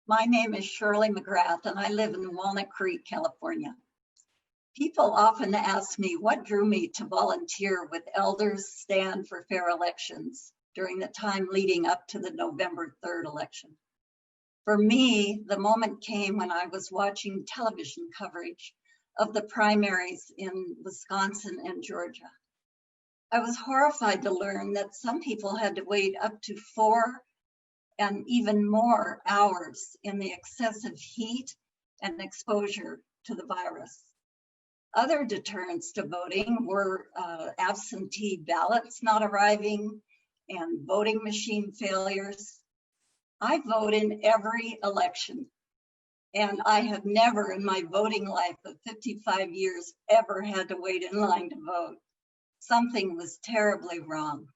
My name is Shirley McGrath, and I live in Walnut Creek, California. People often ask me what drew me to volunteer with Elders Stand for Fair Elections during the time leading up to the November 3rd election. For me, the moment came when I was watching television coverage of the primaries in Wisconsin and Georgia. I was horrified to learn that some people had to wait up to 4 and even more hours in the excessive heat and exposure to the virus. Other deterrents to voting were absentee ballots not arriving and voting machine failures. I vote in every election, and I have never in my voting life of 55 years ever had to wait in line to vote. Something was terribly wrong.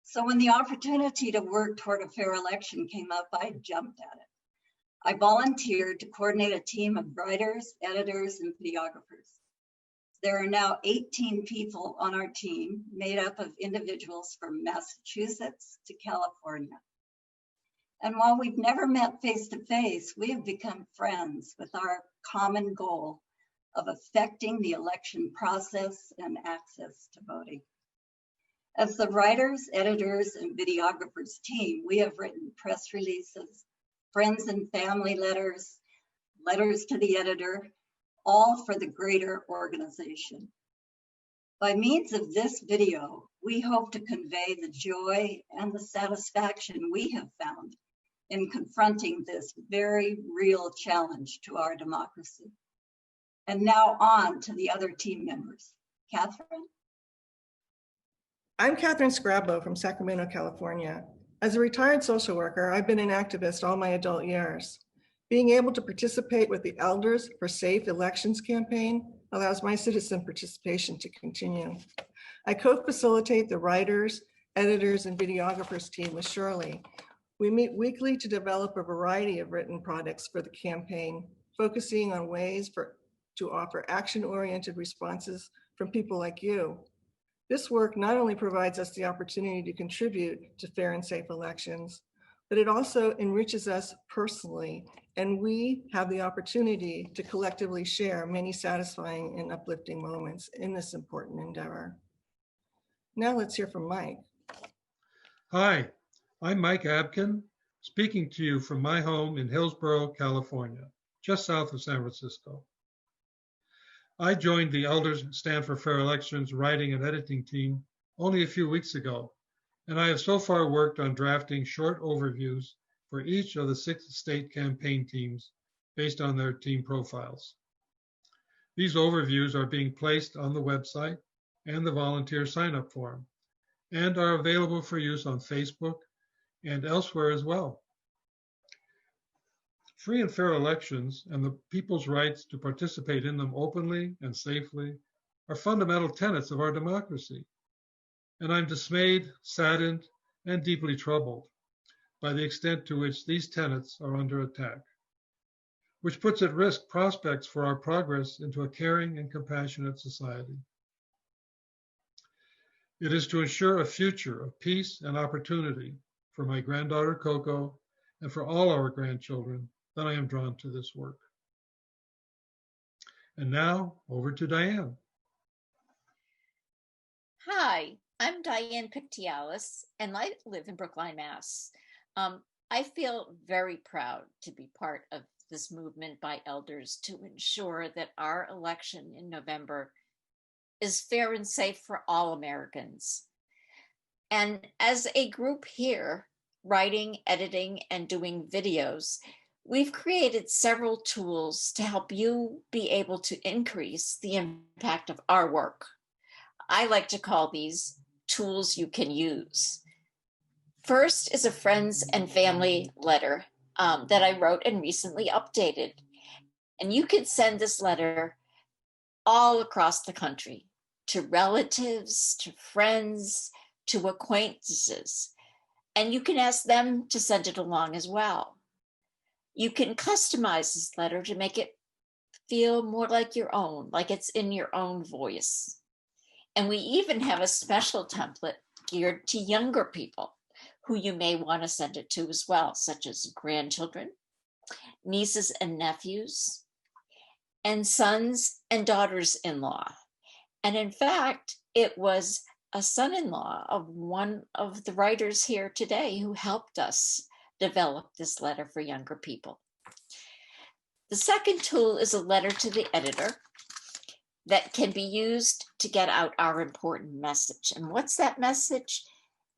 So when the opportunity to work toward a fair election came up, I jumped at it. I volunteered to coordinate a team of writers, editors, and videographers. There are now 18 people on our team, made up of individuals from Massachusetts to California. And while we've never met face to face, we have become friends with our common goal of affecting the election process and access to voting. As the writers, editors, and videographers team, we have written press releases, friends and family letters, letters to the editor, all for the greater organization. By means of this video, we hope to convey the joy and the satisfaction we have found in confronting this very real challenge to our democracy. And now on to the other team members. Katherine? I'm Katherine Scrablow from Sacramento, California. As a retired social worker, I've been an activist all my adult years. Being able to participate with the Elders for Safe Elections campaign allows my citizen participation to continue. I co-facilitate the writers, editors, and videographers team with Shirley. We meet weekly to develop a variety of written products for the campaign, focusing on ways to offer action-oriented responses from people like you. This work not only provides us the opportunity to contribute to fair and safe elections, but it also enriches us personally, and we have the opportunity to collectively share many satisfying and uplifting moments in this important endeavor. Now let's hear from Mike. Hi, I'm Mike Abkin, speaking to you from my home in Hillsborough, California, just south of San Francisco. I joined the Elders Stand for Fair Elections writing and editing team only a few weeks ago, and I have so far worked on drafting short overviews for each of the 6 state campaign teams based on their team profiles. These overviews are being placed on the website and the volunteer sign-up form, and are available for use on Facebook and elsewhere as well. Free and fair elections and the people's rights to participate in them openly and safely are fundamental tenets of our democracy. And I'm dismayed, saddened, and deeply troubled by the extent to which these tenets are under attack, which puts at risk prospects for our progress into a caring and compassionate society. It is to ensure a future of peace and opportunity for my granddaughter Coco and for all our grandchildren that I am drawn to this work. And now over to Diane. Hi, I'm Diane Pictialis, and I live in Brookline, Mass. I feel very proud to be part of this movement by elders to ensure that our election in November is fair and safe for all Americans. And as a group here, writing, editing, and doing videos, we've created several tools to help you be able to increase the impact of our work. I like to call these tools you can use. First is a friends and family letter that I wrote and recently updated. And you can send this letter all across the country to relatives, to friends, to acquaintances. And you can ask them to send it along as well. You can customize this letter to make it feel more like your own, like it's in your own voice. And we even have a special template geared to younger people who you may want to send it to as well, such as grandchildren nieces and nephews, and sons and daughters-in-law. And in fact, it was a son-in-law of one of the writers here today who helped us develop this letter for younger people. The second tool is a letter to the editor that can be used to get out our important message. And what's that message?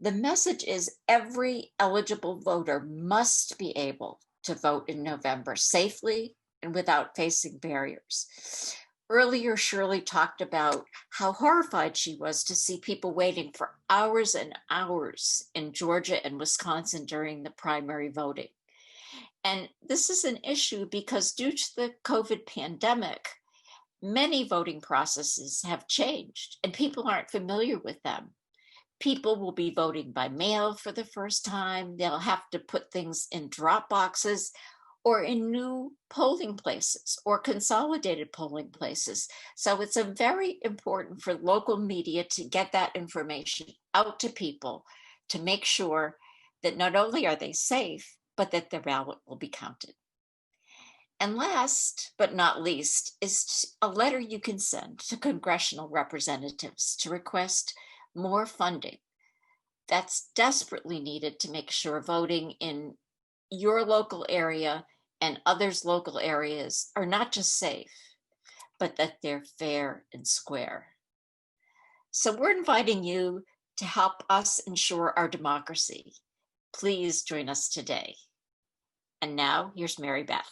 The message is every eligible voter must be able to vote in November safely and without facing barriers. Earlier, Shirley talked about how horrified she was to see people waiting for hours and hours in Georgia and Wisconsin during the primary voting. And this is an issue because due to the COVID pandemic, many voting processes have changed and people aren't familiar with them. People will be voting by mail for the first time. They'll have to put things in drop boxes or in new polling places or consolidated polling places. So it's very important for local media to get that information out to people to make sure that not only are they safe, but that their ballot will be counted. And last but not least is a letter you can send to congressional representatives to request more funding that's desperately needed to make sure voting in your local area and others' local areas are not just safe, but that they're fair and square. So we're inviting you to help us ensure our democracy. Please join us today. And now here's Mary Beth.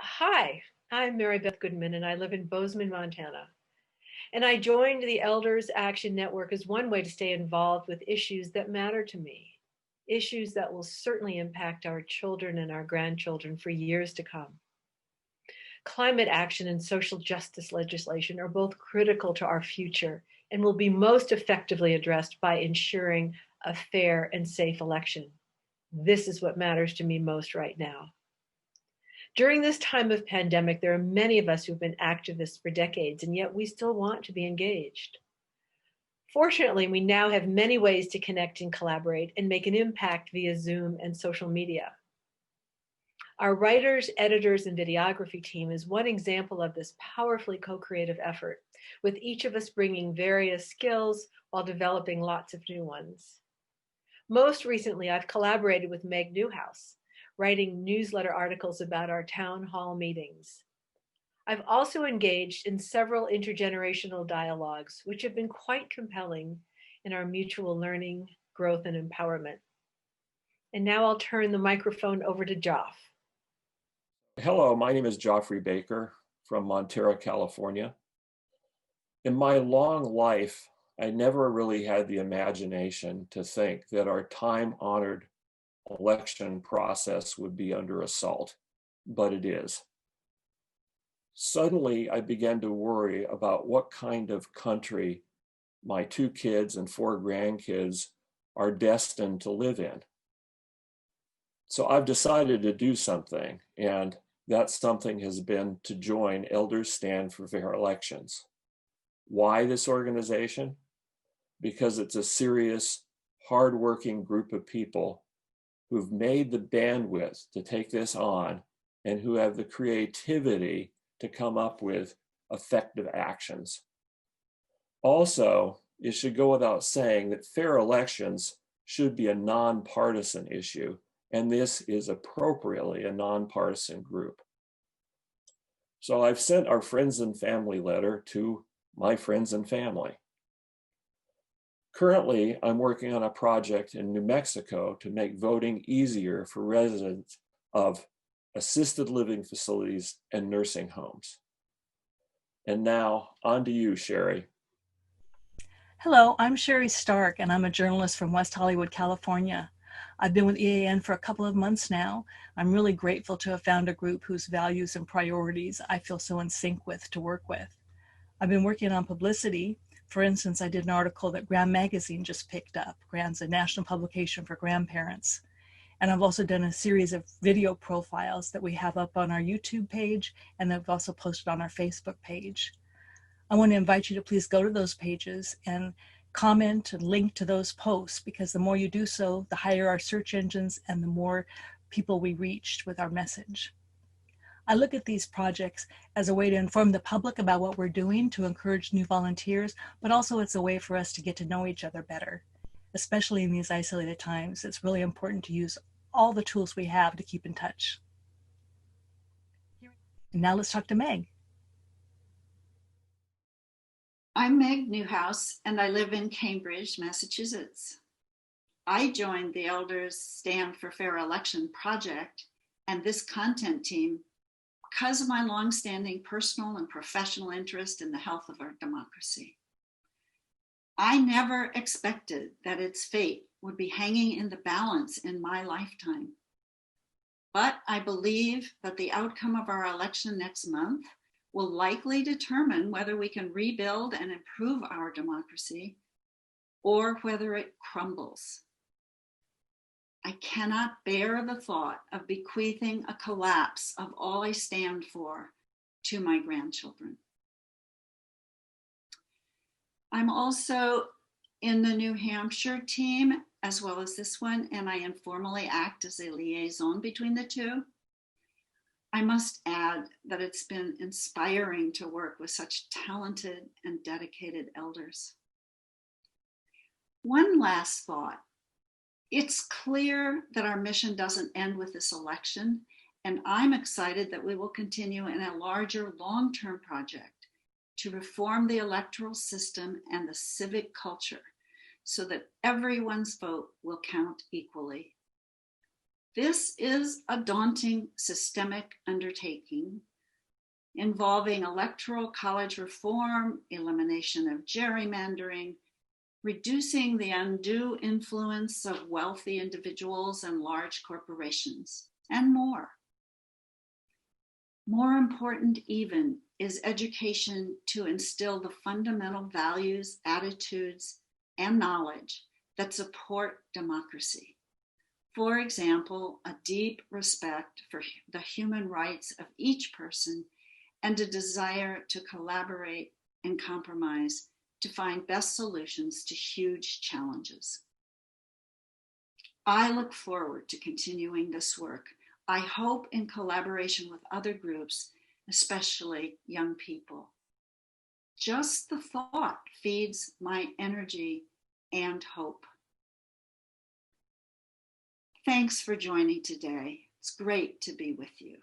Hi, I'm Mary Beth Goodman and I live in Bozeman, Montana. And I joined the Elders Action Network as one way to stay involved with issues that matter to me, issues that will certainly impact our children and our grandchildren for years to come. Climate action and social justice legislation are both critical to our future and will be most effectively addressed by ensuring a fair and safe election. This is what matters to me most right now. During this time of pandemic, there are many of us who've been activists for decades, and yet we still want to be engaged. Fortunately, we now have many ways to connect and collaborate and make an impact via Zoom and social media. Our writers, editors, and videography team is one example of this powerfully co-creative effort, with each of us bringing various skills while developing lots of new ones. Most recently, I've collaborated with Meg Newhouse, writing newsletter articles about our town hall meetings. I've also engaged in several intergenerational dialogues, which have been quite compelling in our mutual learning, growth, and empowerment. And now I'll turn the microphone over to Joff. Hello, my name is Joffrey Baker from Montero, California. In my long life, I never really had the imagination to think that our time-honored election process would be under assault, but it is. Suddenly, I began to worry about what kind of country my 2 kids and 4 grandkids are destined to live in. So I've decided to do something, and that something has been to join Elders Stand for Fair Elections. Why this organization? Because it's a serious, hardworking group of people who've made the bandwidth to take this on and who have the creativity to come up with effective actions. Also, it should go without saying that fair elections should be a nonpartisan issue, and this is appropriately a nonpartisan group. So I've sent our friends and family letter to my friends and family. Currently, I'm working on a project in New Mexico to make voting easier for residents of assisted living facilities and nursing homes. And now, on to you, Sherry. Hello, I'm Sherry Stark, and I'm a journalist from West Hollywood, California. I've been with EAN for a couple of months now. I'm really grateful to have found a group whose values and priorities I feel so in sync with to work with. I've been working on publicity. For instance, I did an article that Gram Magazine just picked up. Gram's a national publication for grandparents. And I've also done a series of video profiles that we have up on our YouTube page, and I've also posted on our Facebook page. I want to invite you to please go to those pages and comment and link to those posts, because the more you do so, the higher our search engines and the more people we reached with our message. I look at these projects as a way to inform the public about what we're doing to encourage new volunteers, but also it's a way for us to get to know each other better. Especially in these isolated times, it's really important to use all the tools we have to keep in touch. And now let's talk to Meg. I'm Meg Newhouse, and I live in Cambridge, Massachusetts. I joined the Elders Stand for Fair Election project and this content team because of my longstanding personal and professional interest in the health of our democracy. I never expected that its fate would be hanging in the balance in my lifetime. But I believe that the outcome of our election next month will likely determine whether we can rebuild and improve our democracy or whether it crumbles. I cannot bear the thought of bequeathing a collapse of all I stand for to my grandchildren. I'm also in the New Hampshire team, as well as this one, and I informally act as a liaison between the two. I must add that it's been inspiring to work with such talented and dedicated elders. One last thought. It's clear that our mission doesn't end with this election, and I'm excited that we will continue in a larger long-term project to reform the electoral system and the civic culture so that everyone's vote will count equally. This is a daunting systemic undertaking involving electoral college reform, elimination of gerrymandering, reducing the undue influence of wealthy individuals and large corporations, and more. More important even is education to instill the fundamental values, attitudes, and knowledge that support democracy. For example, a deep respect for the human rights of each person and a desire to collaborate and compromise to find best solutions to huge challenges. I look forward to continuing this work. I hope in collaboration with other groups, especially young people. Just the thought feeds my energy and hope. Thanks for joining today. It's great to be with you.